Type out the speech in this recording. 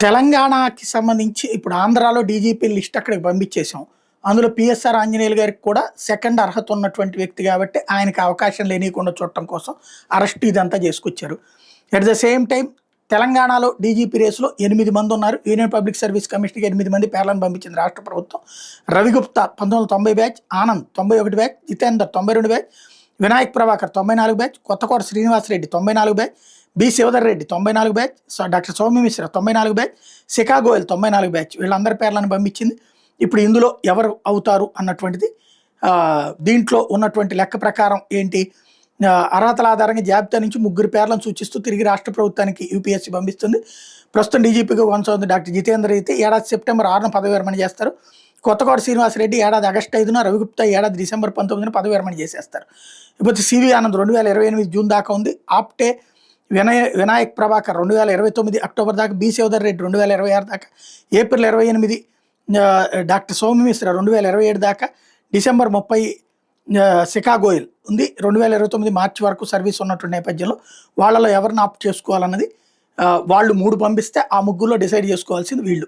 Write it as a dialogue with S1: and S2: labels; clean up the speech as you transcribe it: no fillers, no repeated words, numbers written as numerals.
S1: తెలంగాణకి సంబంధించి ఇప్పుడు ఆంధ్రాలో డీజీపీ లిస్ట్ అక్కడికి పంపించేసాం. అందులో పిఎస్ఆర్ ఆంజనేయులు గారికి కూడా సెకండ్ అర్హత ఉన్నటువంటి వ్యక్తి కాబట్టి ఆయనకి అవకాశం లేనీయకుండా చూడటం కోసం అరెస్ట్ ఇదంతా చేసుకొచ్చారు. ఎట్ ద సేమ్ టైం తెలంగాణలో డీజీపీ రేసులో 8 మంది ఉన్నారు. యూనియన్ పబ్లిక్ సర్వీస్ కమిషన్కి 8 మంది పేర్లను పంపించింది రాష్ట్ర ప్రభుత్వం. Ravi Gupta 1990 batch, Anand 91 batch, Jitender 92 batch, Vinayak Prabhakar 94 batch, Kothakota Srinivasa Reddy 94 batch, B Shivadhar Reddy 94 batch, doctor Soumya Mishra 94 batch, Shikha Goyal 94 batch. వీళ్ళందరి పేర్లను పంపించింది. ఇప్పుడు ఇందులో ఎవరు అవుతారు అన్నటువంటిది దీంట్లో ఉన్నటువంటి లెక్క ప్రకారం ఏంటి, అర్హతల ఆధారంగా జాబితా నుంచి 3 పేర్లను సూచిస్తూ తిరిగి రాష్ట్ర ప్రభుత్వానికి యూపీఎస్సీ పంపిస్తుంది. ప్రస్తుతం డీజీపీగా కొనసాగుతుంది డాక్టర్ జితేందర్ అయితే ఏడాది సెప్టెంబర్ 6న పదవి విరమణ చేస్తారు. కొత్తకోట శ్రీనివాసరెడ్డి ఏడాది ఆగస్టు 5న, రవిగుప్తా ఏడాది డిసెంబర్ 19న పదవి విరమణ చేసేస్తారు. ఇప్పుడు సివి ఆనంద్ 2028 జూన్ దాకా ఉంది. ఆప్టే వినాయక్ ప్రభాకర్ 2029 అక్టోబర్ దాకా, బి శివధర్ రెడ్డి 2026 దాకా, ఏప్రిల్ 28 డాక్టర్ సౌమ్య మిశ్రా 2027 దాకా, డిసెంబర్ 30 శిఖా గోయల్ ఉంది. 2029 మార్చి వరకు సర్వీస్ ఉన్నటువంటి నేపథ్యంలో వాళ్ళలో ఎవరిని ఆప్ట్ చేసుకోవాలన్నది వాళ్ళు 3 పంపిస్తే ఆ 3లో డిసైడ్ చేసుకోవాల్సింది వీళ్ళు.